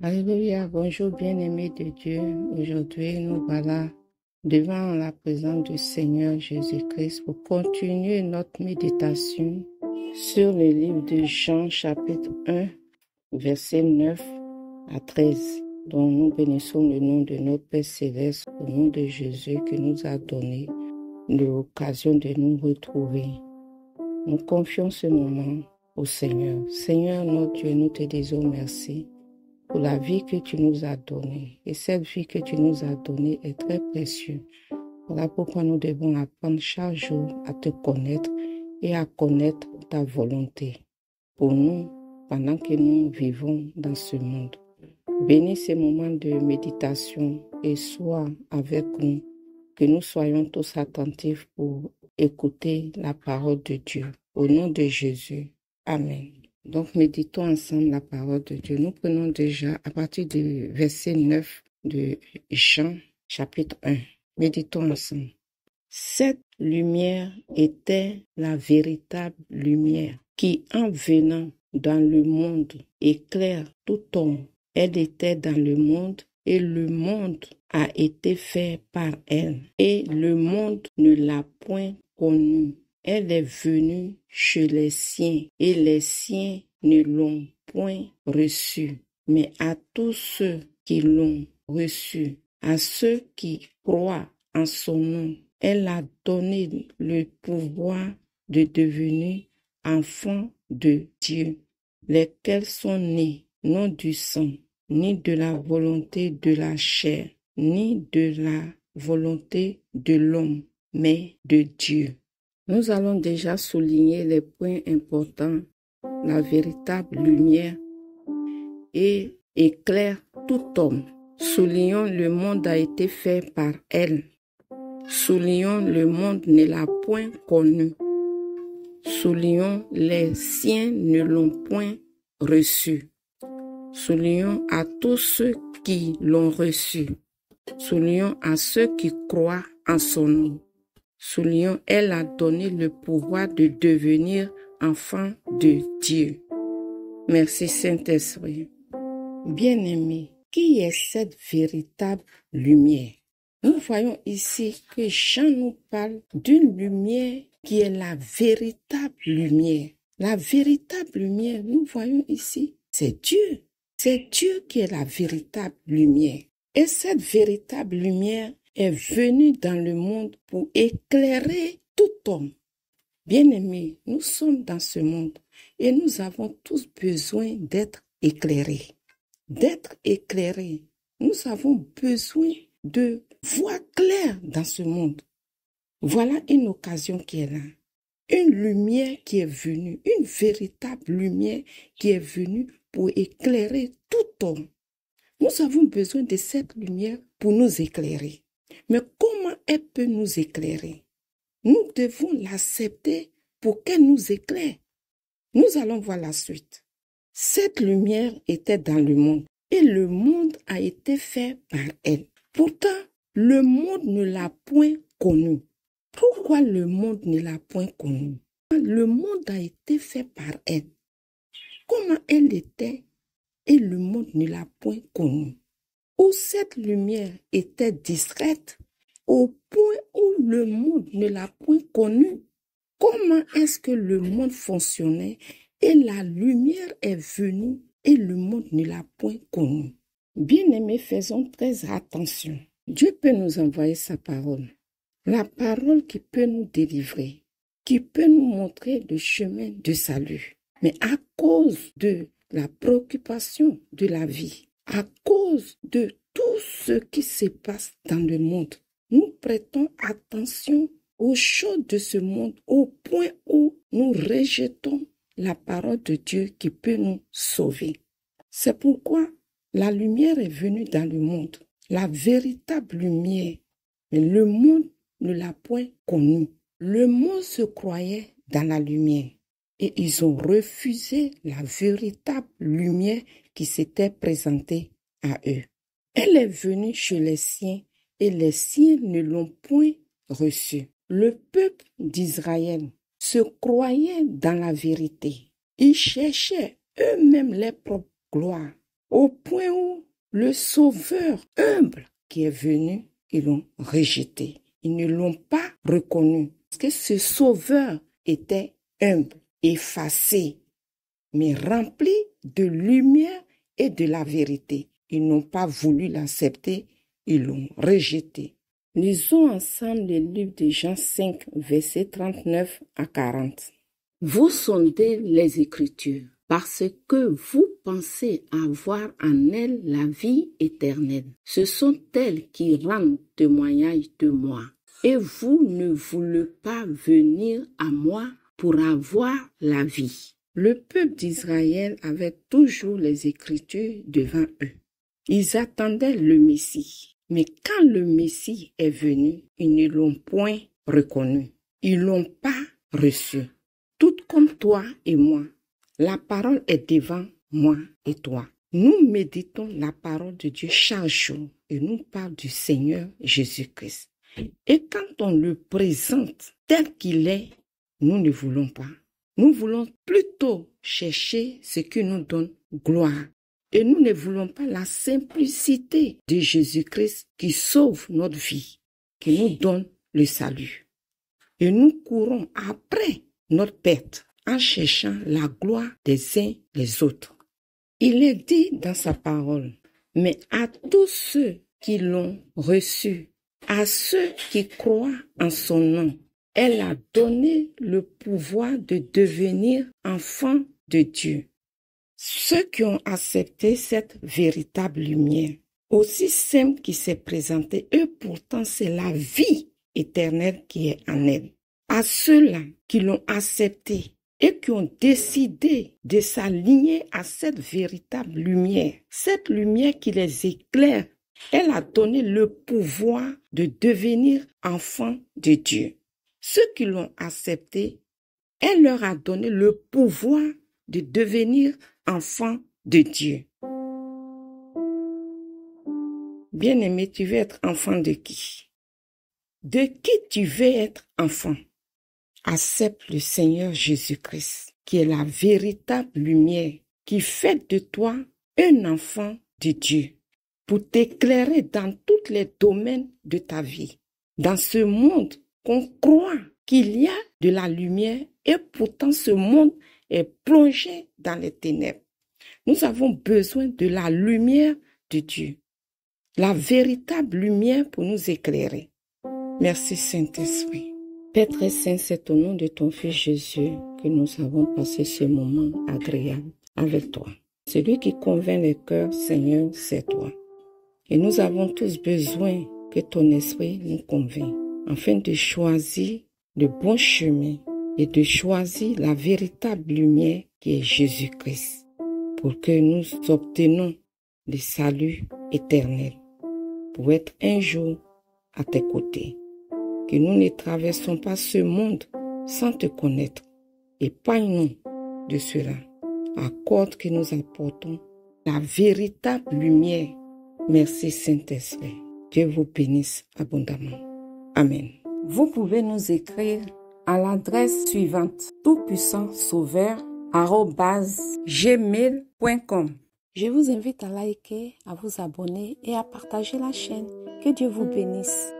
Alléluia, bonjour bien-aimés de Dieu. Aujourd'hui, nous voilà devant la présence du Seigneur Jésus-Christ pour continuer notre méditation sur le livre de Jean chapitre 1, versets 9 à 13, dont nous bénissons le nom de notre Père Céleste au nom de Jésus qui nous a donné l'occasion de nous retrouver. Nous confions ce moment au Seigneur. Seigneur notre Dieu, nous te disons merci pour la vie que tu nous as donnée. Et cette vie que tu nous as donnée est très précieuse. Voilà pourquoi nous devons apprendre chaque jour à te connaître et à connaître ta volonté pour nous pendant que nous vivons dans ce monde. Bénis ces moments de méditation et sois avec nous, que nous soyons tous attentifs pour écouter la parole de Dieu. Au nom de Jésus. Amen. Donc, méditons ensemble la parole de Dieu. Nous prenons déjà à partir du verset 9 de Jean, chapitre 1. Méditons ensemble. Cette lumière était la véritable lumière qui, en venant dans le monde, éclaire tout homme. Elle était dans le monde et le monde a été fait par elle. Et le monde ne l'a point connue. Elle est venue chez les siens et les siens ne l'ont point reçue. Mais à tous ceux qui l'ont reçue, à ceux qui croient en son nom, elle a donné le pouvoir de devenir enfants de Dieu, lesquels sont nés non du sang, ni de la volonté de la chair, ni de la volonté de l'homme, mais de Dieu. Nous allons déjà souligner les points importants. La véritable lumière et éclaire tout homme. Soulignons le monde a été fait par elle. Soulignons le monde ne l'a point connu. Soulignons les siens ne l'ont point reçu. Soulignons à tous ceux qui l'ont reçu. Soulignons à ceux qui croient en son nom. Soulignons, elle a donné le pouvoir de devenir enfant de Dieu. Merci Saint-Esprit. Bien-aimés, qui est cette véritable lumière? Nous voyons ici que Jean nous parle d'une lumière qui est la véritable lumière. La véritable lumière, nous voyons ici, c'est Dieu. C'est Dieu qui est la véritable lumière. Et cette véritable lumière est venue dans le monde pour éclairer tout homme. Bien-aimés, nous sommes dans ce monde et nous avons tous besoin d'être éclairés. D'être éclairés. Nous avons besoin de voir clair dans ce monde. Voilà une occasion qui est là. Une lumière qui est venue, une véritable lumière qui est venue pour éclairer tout homme. Nous avons besoin de cette lumière pour nous éclairer. Mais comment elle peut nous éclairer? Nous devons l'accepter pour qu'elle nous éclaire. Nous allons voir la suite. Cette lumière était dans le monde et le monde a été fait par elle. Pourtant, le monde ne l'a point connue. Pourquoi le monde ne l'a point connue? Le monde a été fait par elle. Comment elle était et le monde ne l'a point connue? Où cette lumière était discrète au point où le monde ne l'a point connue. Comment est-ce que le monde fonctionnait et la lumière est venue et le monde ne l'a point connue? Bien-aimés, faisons très attention. Dieu peut nous envoyer sa parole. La parole qui peut nous délivrer, qui peut nous montrer le chemin de salut. Mais à cause de la préoccupation de la vie, à cause de tout ce qui se passe dans le monde, nous prêtons attention aux choses de ce monde au point où nous rejetons la parole de Dieu qui peut nous sauver. C'est pourquoi la lumière est venue dans le monde, la véritable lumière, mais le monde ne l'a point connue. Le monde se croyait dans la lumière et ils ont refusé la véritable lumière qui s'était présentée à eux. Elle est venue chez les siens et les siens ne l'ont point reçue. Le peuple d'Israël se croyait dans la vérité. Ils cherchaient eux-mêmes leur propre gloire. au point où le Sauveur humble qui est venu, ils l'ont rejeté. Ils ne l'ont pas reconnu. Parce que ce Sauveur était humble, effacé, mais rempli de lumière et de la vérité. Ils n'ont pas voulu l'accepter, ils l'ont rejeté. Lisons ensemble le livre de Jean 5, versets 39 à 40. Vous sondez les Écritures parce que vous pensez avoir en elles la vie éternelle. Ce sont elles qui rendent témoignage de moi. Et vous ne voulez pas venir à moi pour avoir la vie. Le peuple d'Israël avait toujours les Écritures devant eux. Ils attendaient le Messie. Mais quand le Messie est venu, ils ne l'ont point reconnu. Ils ne l'ont pas reçu. Tout comme toi et moi, la parole est devant moi et toi. Nous méditons la parole de Dieu chaque jour et nous parlons du Seigneur Jésus-Christ. Et quand on le présente tel qu'il est, nous ne voulons pas. Nous voulons plutôt chercher ce qui nous donne gloire. Et nous ne voulons pas la simplicité de Jésus-Christ qui sauve notre vie, qui nous donne le salut. Et nous courons après notre perte en cherchant la gloire des uns des autres. Il est dit dans sa parole, mais à tous ceux qui l'ont reçu, à ceux qui croient en son nom, elle a donné le pouvoir de devenir enfants de Dieu. Ceux qui ont accepté cette véritable lumière, aussi simple qui s'est présentée, et pourtant c'est la vie éternelle qui est en elle. À ceux-là qui l'ont accepté et qui ont décidé de s'aligner à cette véritable lumière, cette lumière qui les éclaire, elle a donné le pouvoir de devenir enfants de Dieu. Ceux qui l'ont accepté, elle leur a donné le pouvoir de devenir enfants de Dieu. Bien-aimé, tu veux être enfant de qui? De qui tu veux être enfant? Accepte le Seigneur Jésus-Christ, qui est la véritable lumière, qui fait de toi un enfant de Dieu, pour t'éclairer dans tous les domaines de ta vie. Dans ce monde qu'on croit qu'il y a de la lumière, et pourtant ce monde est plongé dans les ténèbres. Nous avons besoin de la lumière de Dieu, la véritable lumière pour nous éclairer. Merci Saint-Esprit. Père très saint, c'est au nom de ton Fils Jésus que nous avons passé ce moment agréable avec toi. Celui qui convainc les cœurs, Seigneur, c'est toi. Et nous avons tous besoin que ton esprit nous convainc, afin de choisir le bon chemin et de choisir la véritable lumière qui est Jésus-Christ, pour que nous obtenions le salut éternel, pour être un jour à tes côtés. Que nous ne traversons pas ce monde sans te connaître. Épargne-nous de cela. Accorde que nous apportons la véritable lumière. Merci Saint-Esprit. Dieu vous bénisse abondamment. Amen. Vous pouvez nous écrire à l'adresse suivante: toutpuissantsauveur@gmail.com. Je vous invite à liker, à vous abonner et à partager la chaîne. Que Dieu vous bénisse.